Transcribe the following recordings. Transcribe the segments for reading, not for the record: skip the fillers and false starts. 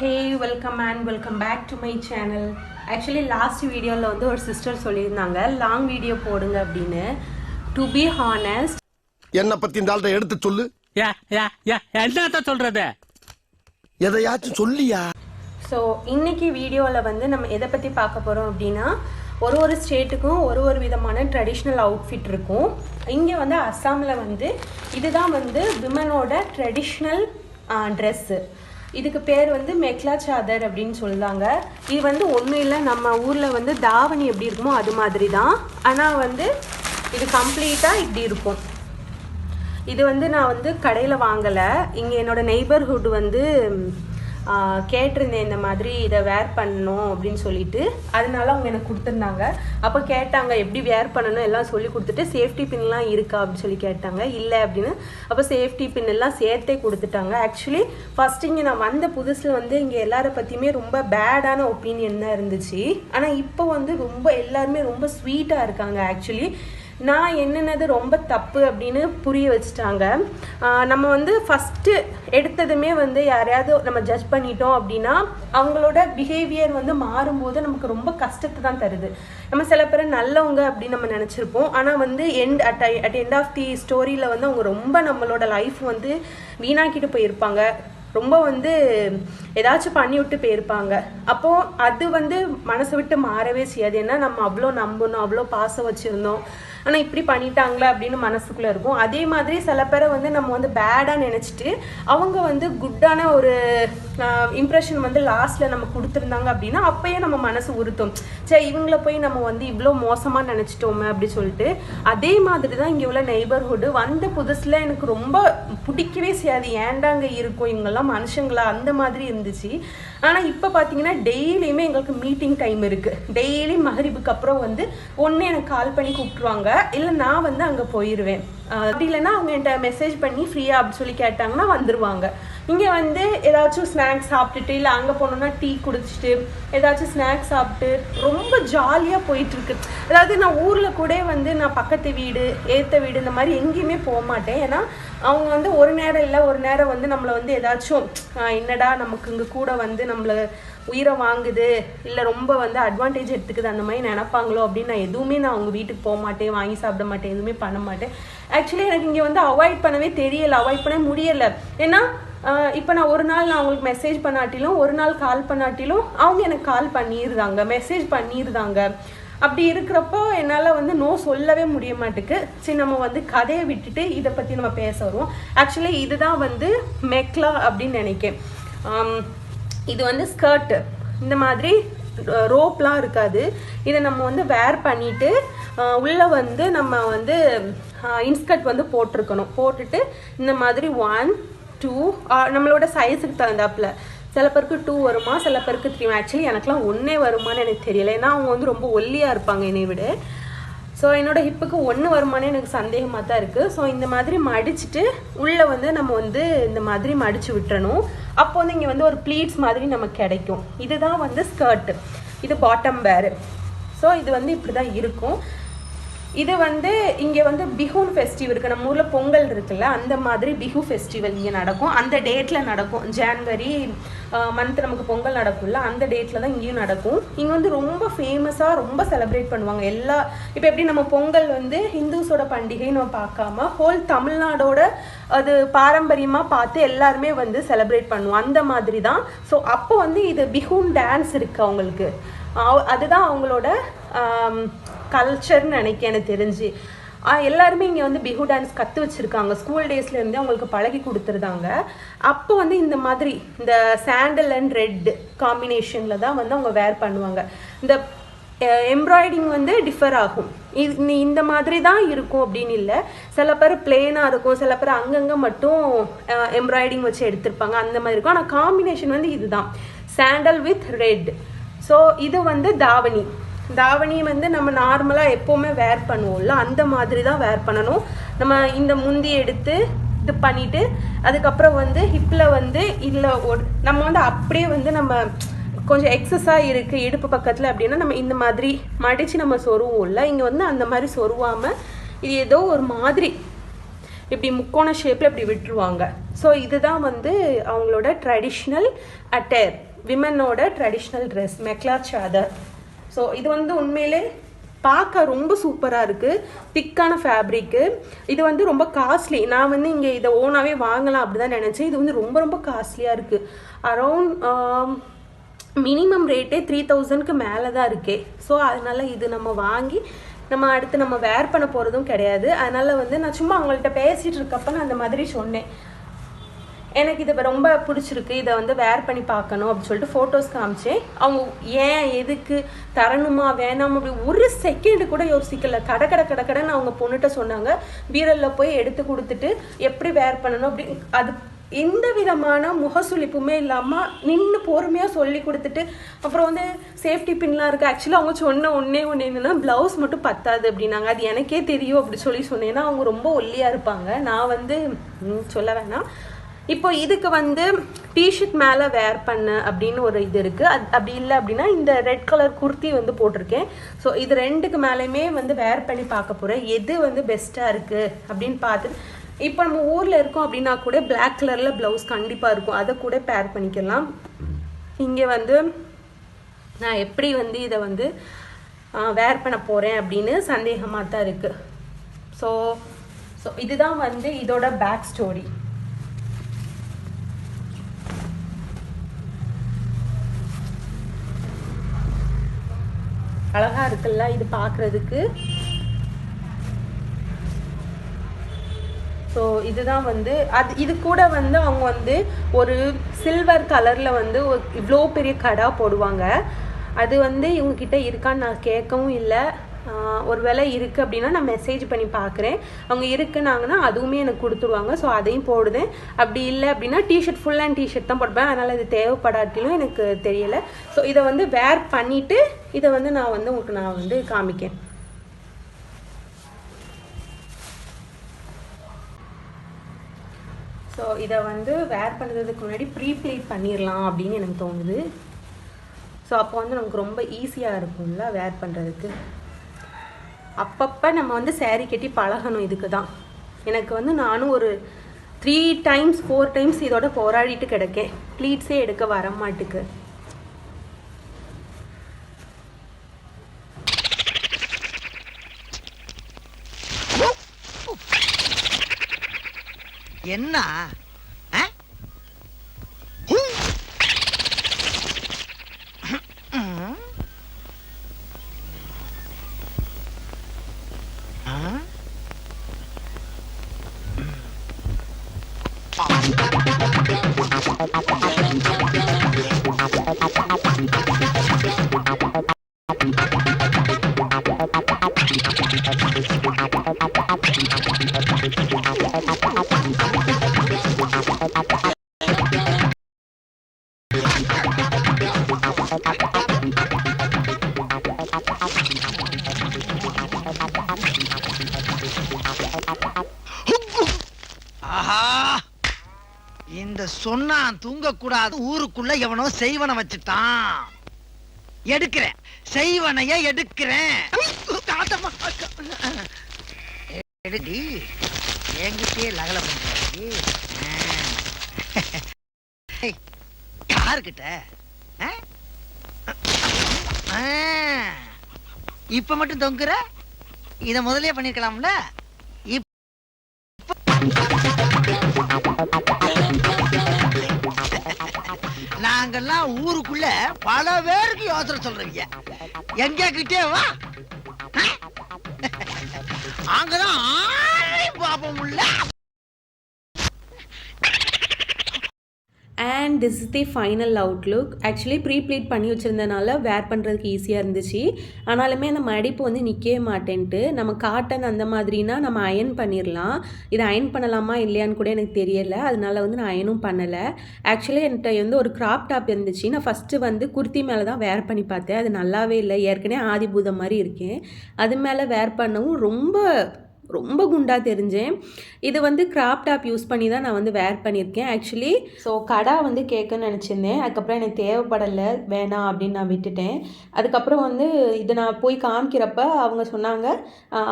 Hey, welcome and welcome back to my channel. Actually last video la vandu or sister sollirundanga long video podunga appdinu. To be honest, என்ன பத்தி இந்த ஆள்கிட்ட எடுத்து சொல்லு. என்னத்த சொல்றது? எதையாச்சும் சொல்லியா? So இன்னைக்கு வீடியோல வந்து நம்ம எதை பத்தி பார்க்க போறோம் அப்படினா ஒரு ஸ்டேட்டுக்கும் ஒரு விதமான ட்ரெடிஷ்னல் அவுட்ஃபிட் இருக்கும். இங்க வந்து அஸ்ஸாம்ல வந்து இதுதான் வந்து விமனோட ட்ரெடிஷ்னல் ட்ரெஸ். இதுக்கு பேர் வந்து மெக்லா சாதர் அப்படின்னு சொல்லுவாங்க. இது வந்து ஒன்றும் இல்லை, நம்ம ஊரில் வந்து தாவணி எப்படி இருக்குமோ அது மாதிரி தான். ஆனால் வந்து இது கம்ப்ளீட்டாக இப்படி இருக்கும். இது வந்து நான் வந்து கடையில் வாங்கலை, இங்கே என்னோடய நெய்பர்ஹுட் வந்து கேட்டிருந்தேன் இந்த மாதிரி இதை வேர் பண்ணணும் அப்படின்னு சொல்லிட்டு. அதனால அவங்க எனக்கு கொடுத்துருந்தாங்க. அப்போ கேட்டாங்க எப்படி வேர் பண்ணணும் எல்லாம் சொல்லி கொடுத்துட்டு சேஃப்டி பின்லாம் இருக்கா அப்படின்னு சொல்லி கேட்டாங்க. இல்லை அப்படின்னு. அப்போ சேஃப்டி பின் எல்லாம் சேர்த்தே கொடுத்துட்டாங்க. ஆக்சுவலி ஃபர்ஸ்ட் இங்கே நான் வந்த புதுசில் வந்து இங்கே எல்லாரை பற்றியுமே ரொம்ப பேடான ஒப்பீனியன் தான் இருந்துச்சு. ஆனால் இப்போ வந்து ரொம்ப எல்லாருமே ரொம்ப ஸ்வீட்டாக இருக்காங்க. ஆக்சுவலி நான் என்னென்னது ரொம்ப தப்பு அப்படின்னு புரிய வச்சுட்டாங்க. நம்ம வந்து ஃபஸ்ட்டு எடுத்ததுமே வந்து யாரையாவது நம்ம ஜட்ஜ் பண்ணிட்டோம் அப்படின்னா அவங்களோட பிஹேவியர் வந்து மாறும்போது நமக்கு ரொம்ப கஷ்டத்தை தான் தருது. நம்ம சில பேர் நல்லவங்க அப்படின்னு நம்ம நினச்சிருப்போம், ஆனால் வந்து அட் எண்ட் ஆஃப் தி ஸ்டோரியில் வந்து அவங்க ரொம்ப நம்மளோட லைஃப் வந்து வீணாக்கிட்டு போயிருப்பாங்க. ரொம்ப வந்து ஏதாச்சும் பண்ணி விட்டு போயிருப்பாங்க. அப்போது அது வந்து மனசை விட்டு மாறவே செய்யாது. ஏன்னா நம்ம அவ்வளோ நம்பணும், அவ்வளோ பாசம் வச்சுருந்தோம், ஆனால் இப்படி பண்ணிட்டாங்களே அப்படின்னு மனசுக்குள்ளே இருக்கும். அதே மாதிரி சில பேரை வந்து நம்ம வந்து பேடாக நினச்சிட்டு அவங்க வந்து குட்டான ஒரு இம்ப்ரெஷன் வந்து லாஸ்ட்டில் நம்ம கொடுத்துருந்தாங்க அப்படின்னா அப்போயே நம்ம மனசு உறுத்தும், சரி இவங்கள போய் நம்ம வந்து இவ்வளோ மோசமாக நினச்சிட்டோமே அப்படி சொல்லிட்டு. அதே மாதிரி தான் இங்கே உள்ள நெய்பர்ஹுட்டு வந்த புதுசில் எனக்கு ரொம்ப பிடிக்கவே செய்யாது. ஏண்டாங்க இருக்கும் இவங்கெல்லாம் மனுஷங்களா அந்த மாதிரி இருந்துச்சு. ஆனால் இப்போ பார்த்தீங்கன்னா டெய்லியுமே எங்களுக்கு மீட்டிங் டைம் இருக்குது. டெய்லி மகரிபுக்கு அப்புறம் வந்து ஒன்று எனக்கு கால் பண்ணி கூப்பிட்ருவாங்க, இல்லை நான் வந்து அங்கே போயிடுவேன். அப்படி இல்லைன்னா அவங்க என்கிட்ட மெசேஜ் பண்ணி ஃப்ரீயா அப்படின்னு சொல்லி கேட்டாங்கன்னா வந்துடுவாங்க. இங்கே வந்து ஏதாச்சும் ஸ்நாக்ஸ் சாப்பிட்டுட்டு இல்லை அங்கே போனோம்னா டீ குடிச்சிட்டு ஏதாச்சும் ஸ்நாக்ஸ் சாப்பிட்டு ரொம்ப ஜாலியாக போயிட்டுருக்கு. அதாவது நான் ஊரில் கூட வந்து நான் பக்கத்து வீடு ஏற்ற வீடு இந்த மாதிரி எங்கேயுமே போக மாட்டேன். ஏன்னா அவங்க வந்து ஒரு நேரம் இல்லை ஒரு நேரம் வந்து நம்மளை வந்து ஏதாச்சும் என்னடா நமக்கு இங்கே கூட வந்து நம்மளை உயிரை வாங்குது இல்லை ரொம்ப வந்து அட்வான்டேஜ் எடுத்துக்குது அந்த மாதிரி நினைப்பாங்களோ அப்படின்னு நான் அவங்க வீட்டுக்கு போக மாட்டேன், வாங்கி சாப்பிட மாட்டேன், எதுவுமே பண்ண மாட்டேன். ஆக்சுவலி எனக்கு இங்கே வந்து அவாய்ட் பண்ணவே தெரியலை, அவாய்ட் பண்ண முடியலை. ஏன்னா இப்போ நான் ஒரு நாள் நான் அவங்களுக்கு மெசேஜ் பண்ணாட்டிலும் ஒரு நாள் கால் பண்ணாட்டிலும் அவங்க எனக்கு கால் பண்ணிடுறாங்க, மெசேஜ் பண்ணிடுறாங்க. அப்படி இருக்கிறப்போ என்னால் வந்து நோ சொல்லவே முடிய மாட்டேக்கு. சரி நம்ம வந்து கதையை விட்டுட்டு இதை பற்றி நம்ம பேச வருவோம். ஆக்சுவலி இதுதான் வந்து மெக்லா அப்படின்னு நினைக்கிறேன். இது வந்து ஸ்கர்ட்டு இந்த மாதிரி ரோப்லாம் இருக்காது. இதை நம்ம வந்து வேர் பண்ணிட்டு உள்ளே வந்து நம்ம வந்து இன்ஸ்கர்ட் வந்து போட்டிருக்கணும். போட்டுட்டு இந்த மாதிரி 1 2 நம்மளோட சைஸுக்கு தகுந்தாப்புல சில பேருக்கு 2 வருமா, சில பேருக்கு 3. ஆக்சுவலி எனக்குலாம் 1 வருமானு எனக்கு தெரியல, ஏன்னா அவங்க வந்து ரொம்ப ஒல்லியாக இருப்பாங்க என்னை விட. ஸோ என்னோட ஹிப்புக்கு 1 வருமானு எனக்கு சந்தேகமாக தான் இருக்குது. ஸோ இந்த மாதிரி மடிச்சுட்டு உள்ளே வந்து நம்ம வந்து இந்த மாதிரி மடித்து விட்டுறணும். அப்போ வந்து இங்கே வந்து ஒரு ப்ளீட்ஸ் மாதிரி நமக்கு கிடைக்கும். இதுதான் வந்து ஸ்கர்ட்டு, இது பாட்டம் வேறு. ஸோ இது வந்து இப்படி தான் இருக்கும். இது வந்து இங்கே வந்து பிஹூன் ஃபெஸ்டிவல் இருக்குது. நம்ம ஊரில் பொங்கல் இருக்குல்ல, அந்த மாதிரி பிஹூ ஃபெஸ்டிவல் இங்கே நடக்கும். அந்த டேட்டில் நடக்கும். ஜான்வரி மந்த் நமக்கு பொங்கல் நடக்கும்ல, அந்த டேட்டில் தான் இங்கேயும் நடக்கும். இங்கே வந்து ரொம்ப ஃபேமஸாக ரொம்ப செலிப்ரேட் பண்ணுவாங்க எல்லா. இப்போ எப்படி நம்ம பொங்கல் வந்து ஹிந்துஸோட பண்டிகை நம்ம பார்க்காம ஹோல் தமிழ்நாடோட அது பாரம்பரியமாக பார்த்து எல்லாருமே வந்து செலிப்ரேட் பண்ணுவோம், அந்த மாதிரி தான். ஸோ அப்போ வந்து இது பிஹூன் டான்ஸ் இருக்குது அவங்களுக்கு, அதுதான் அவங்களோட கல்ச்சர்னு நினைக்க எனக்கு தெரிஞ்சு. எல்லாருமே இங்கே வந்து பிஹூ டான்ஸ் கற்று வச்சுருக்காங்க. ஸ்கூல் டேஸ்லேருந்தே அவங்களுக்கு பழகி கொடுத்துருந்தாங்க. அப்போ வந்து இந்த மாதிரி இந்த சாண்டல் அண்ட் ரெட் காம்பினேஷனில் தான் வந்து அவங்க வேர் பண்ணுவாங்க. இந்த எம்ப்ராய்டிங் வந்து டிஃபர் ஆகும். இந்த மாதிரி தான் இருக்கும் அப்படின்னு இல்லை. சில பேர் பிளெயினாக இருக்கும், சில பேர் அங்கங்கே மட்டும் எம்ப்ராய்டிங் வச்சு எடுத்திருப்பாங்க, அந்த மாதிரி இருக்கும். ஆனால் காம்பினேஷன் வந்து இதுதான், சாண்டல் வித் ரெட். ஸோ இது வந்து தாவணி. தாவணி வந்து நம்ம நார்மலாக எப்போவுமே வேர் பண்ணுவோம்ல, அந்த மாதிரி தான் வேர் பண்ணணும். நம்ம இந்த முந்தி எடுத்து இது பண்ணிவிட்டு அதுக்கப்புறம் வந்து ஹிப்பில் வந்து இல்லை நம்ம வந்து அப்படியே வந்து நம்ம கொஞ்சம் எக்ஸஸாக இருக்குது இடுப்பு பக்கத்தில் அப்படின்னா நம்ம இந்த மாதிரி மடித்து நம்ம சொருவோம்ல, இங்கே வந்து அந்த மாதிரி சொருவாமல் இது ஏதோ ஒரு மாதிரி இப்படி முக்கோண ஷேப்பில் இப்படி விட்டுருவாங்க. ஸோ இதுதான் வந்து அவங்களோட ட்ரெடிஷ்னல் அட்டேர், விமனோட traditional dress mekhela chador. So இது வந்து உண்மையிலே பார்க்க ரொம்ப சூப்பராக இருக்குது, திக்கான ஃபேப்ரிக்கு. இது வந்து ரொம்ப காஸ்ட்லி. நான் வந்து இங்கே இதை ஓனாகவே வாங்கலாம் அப்படி தான் நினச்சேன். இது வந்து ரொம்ப ரொம்ப காஸ்ட்லியாக இருக்குது. அரௌண்ட் மினிமம் ரேட்டே 3000க்கு மேலே தான் இருக்கே. ஸோ அதனால் இது நம்ம வாங்கி நம்ம அடுத்து நம்ம வேர் பண்ண போகிறதும் கிடையாது. அதனால் வந்து நான் சும்மா அவங்கள்ட்ட பேசிகிட்டு இருக்கப்போ நான் அந்த மாதிரி சொன்னேன், எனக்கு இதை ரொம்ப பிடிச்சிருக்கு, இதை வந்து வேர் பண்ணி பார்க்கணும் அப்படின்னு சொல்லிட்டு ஃபோட்டோஸ் காமிச்சேன். அவங்க ஏன் எதுக்கு தரணுமா வேணாமா அப்படி ஒரு செகண்டு கூட யோசிக்கல. கடைன்னு அவங்க பொண்ணுகிட்ட சொன்னாங்க. பீரலில் போய் எடுத்து கொடுத்துட்டு எப்படி வேர் பண்ணணும் அப்படி அது எந்த விதமான முகசுளிப்புமே இல்லாமல் நின்று பொறுமையாக சொல்லி கொடுத்துட்டு, அப்புறம் வந்து சேஃப்டி பின்லாம் இருக்குது. ஆக்சுவலாக அவங்க சொன்ன ஒன்று என்னென்னா ப்ளவுஸ் மட்டும் பத்தாது அப்படின்னாங்க. அது எனக்கே தெரியும் அப்படி சொன்னேன்னா அவங்க ரொம்ப ஒல்லியாக இருப்பாங்க. நான் வந்து சொல்ல வேணாம். இப்போ இதுக்கு வந்து டிஷர்ட் மேலே வேர் பண்ண அப்படின்னு ஒரு இது இருக்குது. அப்படி இல்லை அப்படின்னா இந்த ரெட் கலர் குர்த்தி வந்து போட்டிருக்கேன். ஸோ இது ரெண்டுக்கு மேலேயுமே வந்து வேர் பண்ணி பார்க்க போகிறேன், எது வந்து பெஸ்ட்டாக இருக்குது அப்படின்னு பார்த்துட்டு. இப்போ நம்ம ஊரில் இருக்கோம் அப்படின்னா கூட பிளாக் கலரில் ப்ளவுஸ் கண்டிப்பாக இருக்கும், அதை கூட பேர் பண்ணிக்கலாம். இங்கே வந்து நான் எப்படி வந்து இதை வந்து வேர் பண்ண போகிறேன் அப்படின்னு சந்தேகமாக தான் இருக்குது. ஸோ இதுதான் வந்து இதோட பேக் ஸ்டோரி. அழகா இருக்குல்ல இது பார்க்குறதுக்கு. ஸோ இதுதான் வந்து இது கூட வந்து அவங்க வந்து ஒரு சில்வர் கலரில் வந்து இவ்வளோ பெரிய கடா போடுவாங்க. அது வந்து இவங்கக்கிட்ட இருக்கான்னு நான் கேட்கவும் இல்லை. ஒரு வேளை இருக்குது அப்படின்னா நான் மெசேஜ் பண்ணி பார்க்குறேன். அவங்க இருக்குன்னாங்கன்னா அதுவுமே எனக்கு கொடுத்துருவாங்க. ஸோ அதையும் போடுதேன். அப்படி இல்லை அப்படின்னா டிஷர்ட் ஃபுல் அண்ட் டிஷர்ட் தான் போடுவேன். அதனால் இது தேவைப்படாட்டிலும் எனக்கு தெரியலை. ஸோ இதை வந்து வேர் பண்ணிவிட்டு இதை வந்து நான் வந்து உங்களுக்கு நான் வந்து காமிக்கேன். ஸோ இதை வந்து வேர் பண்ணுறதுக்கு முன்னாடி ப்ளீட் பண்ணிடலாம் அப்படின்னு எனக்கு தோணுது. ஸோ அப்போ வந்து நமக்கு ரொம்ப ஈஸியாக இருக்கும்ல வேர் பண்ணுறதுக்கு. அப்பப்போ நம்ம வந்து சேரீ கட்டி பழகணும். இதுக்கு தான் எனக்கு வந்து நானும் ஒரு 3 times 4 times இதோட போராடிட்டு கிடக்கேன். ப்ளீட்ஸே எடுக்க வர மாட்டுக்கு. என்ன இந்த சொன்னா தூங்கக்கூடாது ஊருக்குள்ள எவனோ செய்வன வச்சுட்டான். எடுக்கிறேன் செய்வனைய எடுக்கிறேன். எடுடி என்கிட்டே லகல பண்றாடி. யாருக்கிட்ட இப்ப மட்டும் தொங்குற? இத முதலே பண்ணிருக்கலாம்ல. நாங்கெல்லாம் ஊருக்குள்ள பல பேருக்கு யோசனை சொல்றீங்க. எங்க கிட்டே வா, அங்கதான் பாப்போம் உள்ள. And this is the final outlook. Actually bleed பண்ணி வச்சுருந்தனால வேர் பண்ணுறதுக்கு ஈஸியாக இருந்துச்சு. ஆனாலுமே அந்த மடிப்பு வந்து நிற்கவே மாட்டேன்ட்டு. நம்ம காட்டன் அந்த மாதிரினா நம்ம அயன் பண்ணிடலாம். இதை அயன் பண்ணலாமா இல்லையான்னு கூட எனக்கு தெரியலை. அதனால வந்து நான் அயனும் பண்ணலை. ஆக்சுவலி என்கிட்ட வந்து ஒரு கிராப் டாப் இருந்துச்சு. நான் ஃபஸ்ட்டு வந்து குர்த்தி மேலே தான் வேர் பண்ணி பார்த்தேன். அது நல்லாவே இல்லை. ஏற்கனவே ஆதிபூதம் மாதிரி இருக்கேன். அது மேலே வேர் பண்ணவும் ரொம்ப ரொம்ப குண்டாக தெரிஞ்சேன். இது வந்து கிராப் டாப் யூஸ் பண்ணி தான் நான் வந்து வேர் பண்ணியிருக்கேன் ஆக்சுவலி. ஸோ கடா வந்து கேட்கணும்னு நினச்சிருந்தேன். அதுக்கப்புறம் எனக்கு தேவைப்படலை, வேணாம் அப்படின்னு நான் விட்டுட்டேன். அதுக்கப்புறம் வந்து இதை நான் போய் காமிக்கிறப்ப அவங்க சொன்னாங்க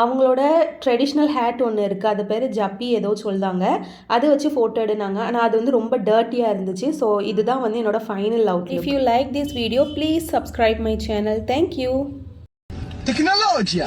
அவங்களோட ட்ரெடிஷ்னல் ஹேட் ஒன்று இருக்குது, அது பேர் ஜப்பி ஏதோ சொல்லுதாங்க, அதை வச்சு ஃபோட்டோ எடுனாங்க. ஆனால் அது வந்து ரொம்ப டர்ட்டியாக இருந்துச்சு. ஸோ இதுதான் வந்து என்னோட final out. If you like this video please subscribe my channel. Thank you. Tecnologia.